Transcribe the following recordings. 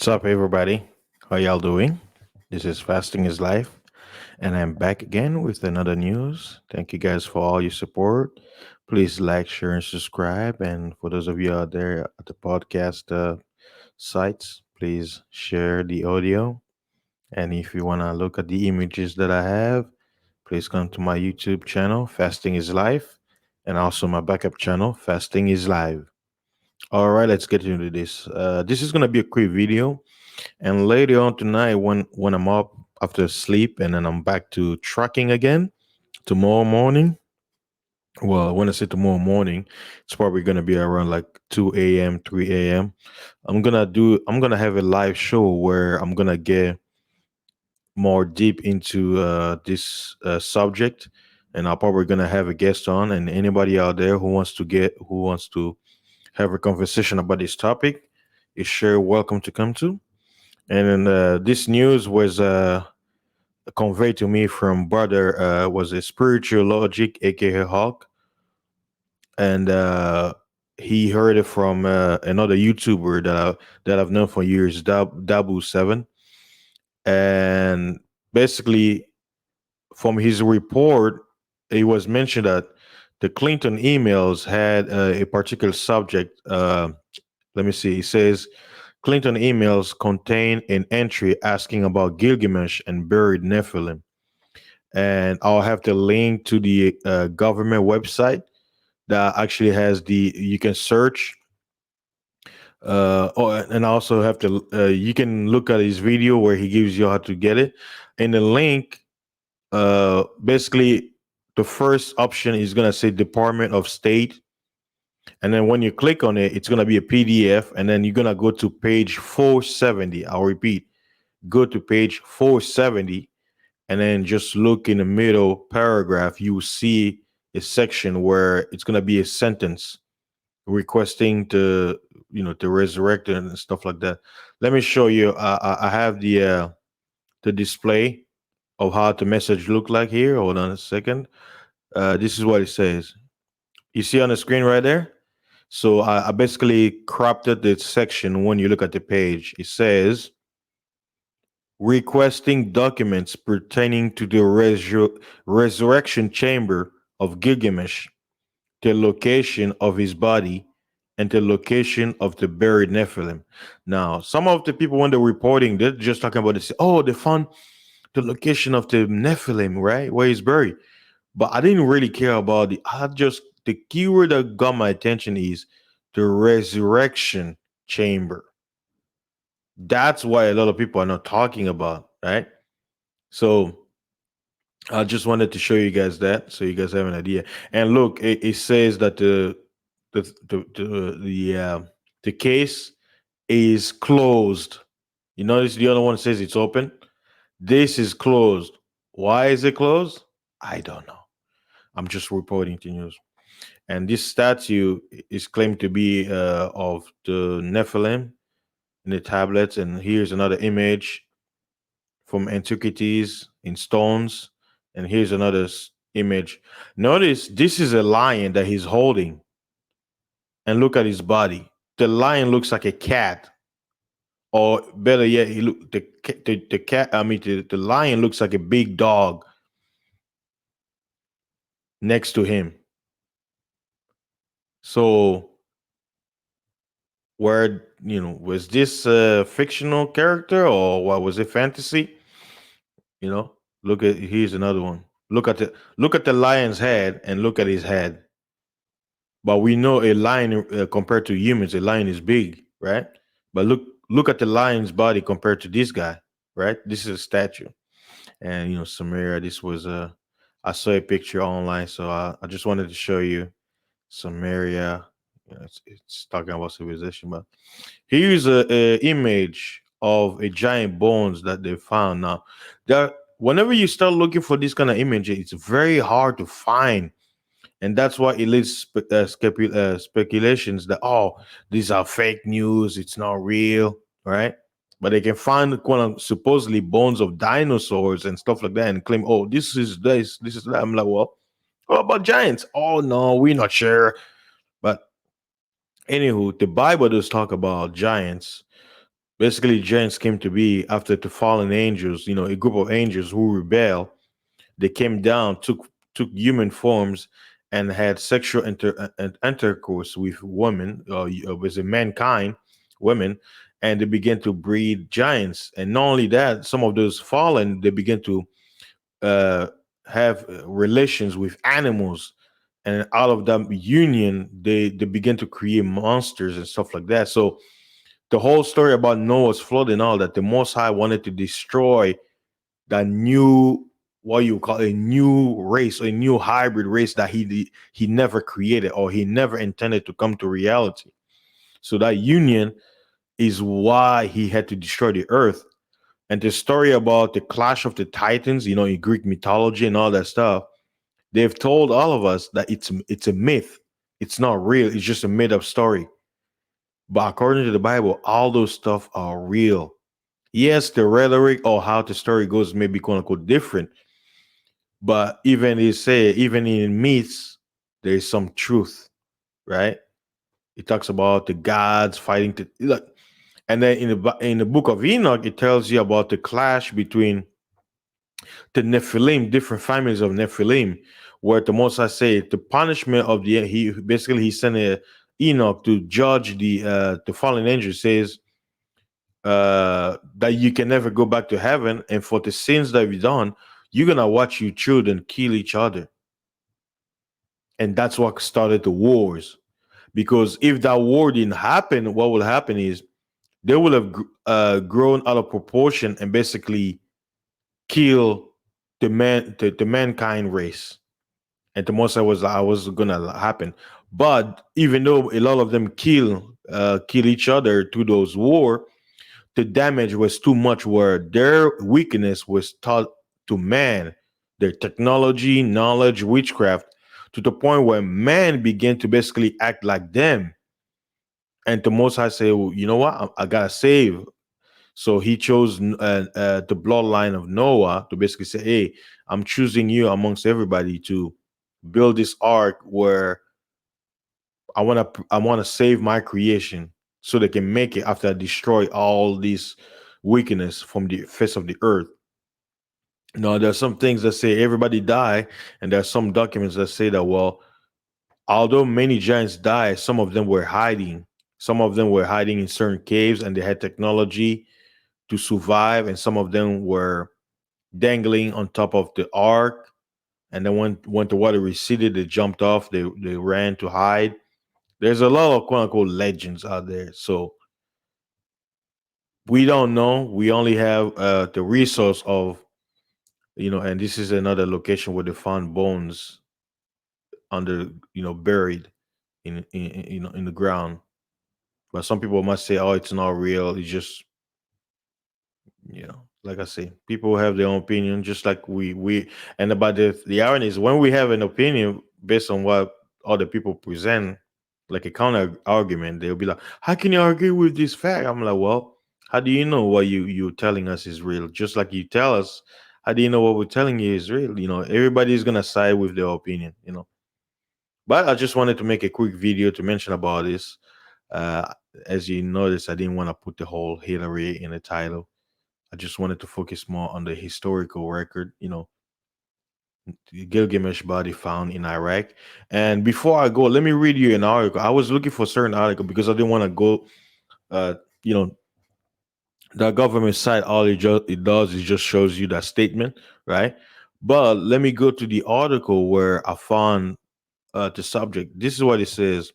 What's up, everybody? How y'all doing? This is Fasting is Life, and I'm back again with another news. Thank you guys for all your support. Please like, share, and subscribe. And for those of you out there at the podcast sites, please share the audio. And if you want to look at the images that I have, please come to my YouTube channel, Fasting is Life, and also my backup channel, Fasting is Live. All right, let's get into this. This is going to be a quick video. And later on tonight, when I'm up after sleep and then I'm back to tracking again tomorrow morning. Well, when I say tomorrow morning, it's probably gonna be around like 2 a.m., 3 a.m. I'm gonna have a live show where I'm gonna get more deep into this subject, and I'm probably gonna have a guest on. And anybody out there who wants to have a conversation about this topic is sure welcome to come to. And then this news was conveyed to me from brother was a spiritual logic, aka Hawk, and he heard it from another YouTuber that I've known for years, Dabu7, and basically from his report, it was mentioned that the Clinton emails had a particular subject. Let me see. It says Clinton emails contain an entry asking about Gilgamesh and buried Nephilim. And I'll have the link to the government website that actually has you can search. And I also have to, you can look at his video where he gives you how to get it. And the link, basically, the first option is going to say Department of State. And then when you click on it, it's going to be a PDF. And then you're going to go to page 470. I'll repeat, go to page 470 and then just look in the middle paragraph. You will see a section where it's going to be a sentence requesting to resurrect it and stuff like that. Let me show you. I have the display of how the message look like here. Hold on a second. This is what it says. You see on the screen right there. So I basically cropped it the section. When you look at the page, it says requesting documents pertaining to the resurrection chamber of Gilgamesh, the location of his body, and the location of the buried Nephilim. Now, some of the people when they're reporting, they're just talking about this. Oh, they found the location of the Nephilim, right, where he's buried. But I didn't really care about the keyword that got my attention is the resurrection chamber. That's why a lot of people are not talking about, right? So I just wanted to show you guys that so you guys have an idea. And look, it says that the case is closed. You notice the other one says it's open. This is closed. Why is it closed? I don't know. I'm just reporting to news. And this statue is claimed to be of the Nephilim in the tablets. And here's another image from antiquities in stones. And here's another image. Notice this is a lion that he's holding. And look at his body. The lion looks like a cat, or better yet, he look the cat. I mean, the lion looks like a big dog next to him. So, where was this a fictional character or what was it fantasy? You know, look at here's another one. Look at the lion's head and look at his head. But we know a lion compared to humans, a lion is big, right? But look at the lion's body compared to this guy, right? This is a statue, and Samaria. This was I saw a picture online, so I just wanted to show you Samaria. It's talking about civilization, but here's a image of a giant bones that they found. Now, whenever you start looking for this kind of image, it's very hard to find, and that's why it leads speculations that these are fake news, it's not real, right? But they can find supposedly bones of dinosaurs and stuff like that and claim, oh, this is that. I'm like, well, what about giants? Oh no, we're not sure. But anywho, the Bible does talk about giants. Basically, giants came to be after the fallen angels, a group of angels who rebel. They came down, took human forms, and had sexual intercourse with women, with mankind, women, and they began to breed giants. And not only that, some of those fallen, they began to uh, have relations with animals, and out of that union, they begin to create monsters and stuff like that. So the whole story about Noah's flood and all that, the Most High wanted to destroy that new, what you call a new race, a new hybrid race that he never created or he never intended to come to reality. So that union is why he had to destroy the earth. And the story about the clash of the titans, in Greek mythology and all that stuff, they've told all of us that it's a myth. It's not real. It's just a made up story. But according to the Bible, all those stuff are real. Yes, the rhetoric or how the story goes may be quote unquote different, but even they say even in myths there is some truth, right? It talks about the gods fighting to look, and then in the book of Enoch it tells you about the clash between the Nephilim, different families of Nephilim, where the Most I say the punishment of the he sent Enoch to judge the fallen angel. Says that you can never go back to heaven, and for the sins that you've done, you're gonna watch your children kill each other, and that's what started the wars. Because if that war didn't happen, what will happen is they will have grown out of proportion and basically kill the mankind race. And the most I was gonna happen. But even though a lot of them kill each other through those war, the damage was too much where their weakness was taught to man, their technology, knowledge, witchcraft, to the point where man began to basically act like them. And the Most High say, well, you know what? I gotta save. So he chose the bloodline of Noah to basically say, hey, I'm choosing you amongst everybody to build this ark where I want to save my creation so they can make it after I destroy all these weakness from the face of the earth. Now there's some things that say everybody die, and there's some documents that say that, well, although many giants died, some of them were hiding. Some of them were hiding in certain caves and they had technology to survive, and some of them were dangling on top of the ark. And then when the water receded, they jumped off, they ran to hide. There's a lot of quote unquote legends out there. So we don't know. We only have the resource of, and this is another location where they found bones under, buried in the ground. But some people must say, oh, it's not real. It's just, like I say, people have their own opinion, just like we. And about the irony is when we have an opinion based on what other people present, like a counter argument, they'll be like, "How can you argue with this fact?" I'm like, "Well, how do you know what you're telling us is real? Just like you tell us, how do you know what we're telling you is real? Everybody's gonna side with their opinion. But I just wanted to make a quick video to mention about this. Uh, as you notice, I didn't want to put the whole Hillary in the title. I just wanted to focus more on the historical record, the Gilgamesh body found in Iraq. And before I go, let me read you an article. I was looking for a certain article because I didn't want to go, uh, you know, the government site, all it does is just shows you that statement, right? But let me go to the article where I found the subject. This is what it says.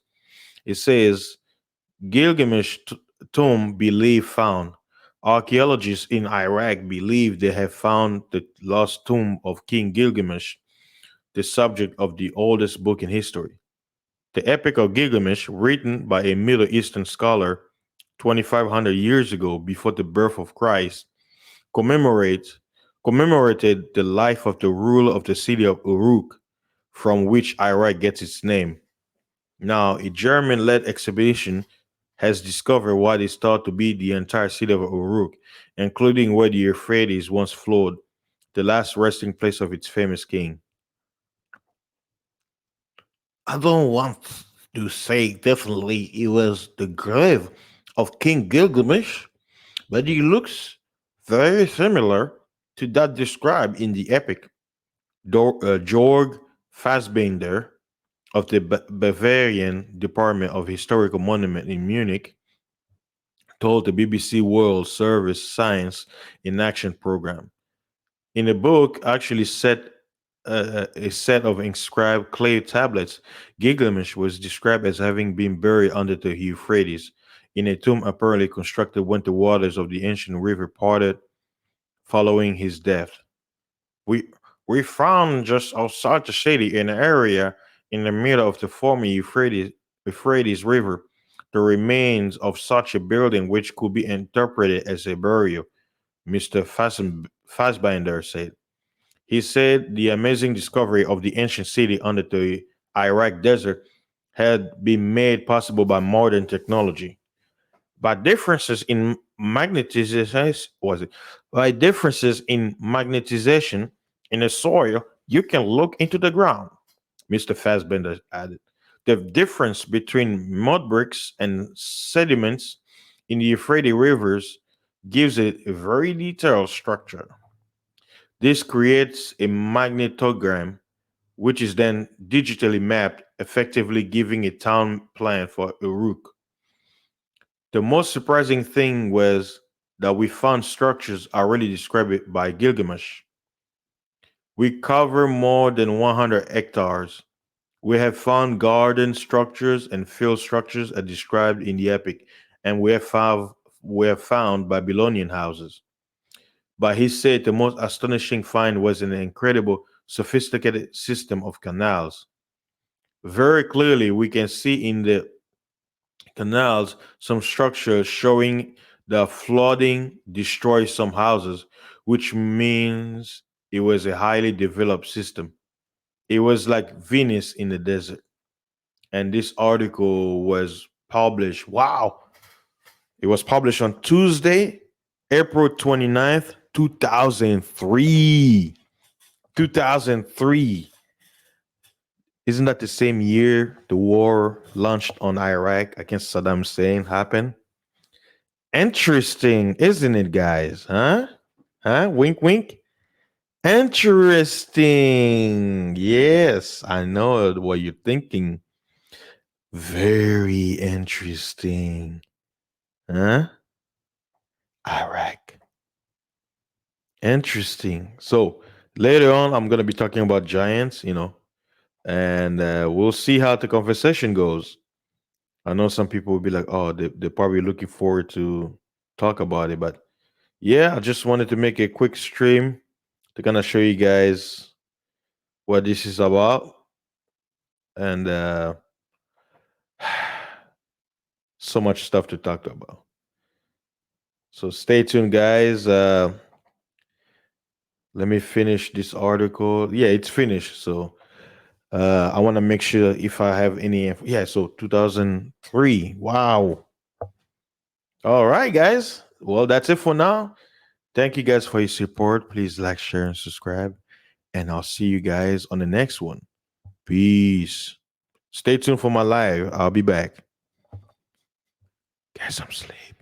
It says, Gilgamesh tomb believed found. Archaeologists in Iraq believe they have found the lost tomb of King Gilgamesh, the subject of the oldest book in history. The Epic of Gilgamesh, written by a Middle Eastern scholar 2,500 years ago before the birth of Christ, commemorates commemorated the life of the ruler of the city of Uruk, from which Iraq gets its name. Now, a German led expedition has discovered what is thought to be the entire city of Uruk, including where the Euphrates once flowed, the last resting place of its famous king. I don't want to say definitely it was the grave of King Gilgamesh, but he looks very similar to that described in the epic. Georg Fassbinder of the Bavarian Department of Historical Monument in Munich told the BBC World Service Science in Action program. In the book, actually set a set of inscribed clay tablets, Gilgamesh was described as having been buried under the Euphrates in a tomb apparently constructed when the waters of the ancient river parted following his death. We we found just outside the city an area in the middle of the former Euphrates River the remains of such a building which could be interpreted as a burial, Mr. Fassbinder said. He said the amazing discovery of the ancient city under the Iraq desert had been made possible by modern technology. By differences in magnetization, was it? By differences in magnetization in the soil, you can look into the ground, Mr. Fassbender added. The difference between mud bricks and sediments in the Euphrates rivers gives it a very detailed structure. This creates a magnetogram, which is then digitally mapped, effectively giving a town plan for Uruk. The most surprising thing was that we found structures already described by Gilgamesh. We cover more than 100 hectares. We have found garden structures and field structures as described in the epic, and we have found Babylonian houses. But he said the most astonishing find was an incredible, sophisticated system of canals. Very clearly, we can see in the canals some structures showing the flooding destroyed some houses, which means it was a highly developed system. It was like Venus in the desert. And this article was published. Wow. It was published on Tuesday, April 29th, 2003. 2003. Isn't that the same year the war launched on Iraq against Saddam Hussein happened? Interesting, isn't it, guys? Huh? Huh? Wink, wink. Interesting. Yes, I know what you're thinking. Very interesting. Huh? Iraq. Interesting. So later on, I'm going to be talking about giants, and we'll see how the conversation goes. I know some people will be like, oh, they're probably looking forward to talk about it. But yeah, I just wanted to make a quick stream to kind of show you guys what this is about. And so much stuff to talk about. So stay tuned, guys. Let me finish this article. Yeah, it's finished. So I want to make sure if I have any. Yeah, so 2003. Wow. All right, guys. Well, that's it for now. Thank you guys for your support. Please like, share, and subscribe. And I'll see you guys on the next one. Peace. Stay tuned for my live. I'll be back. Guys, I'm sleepy.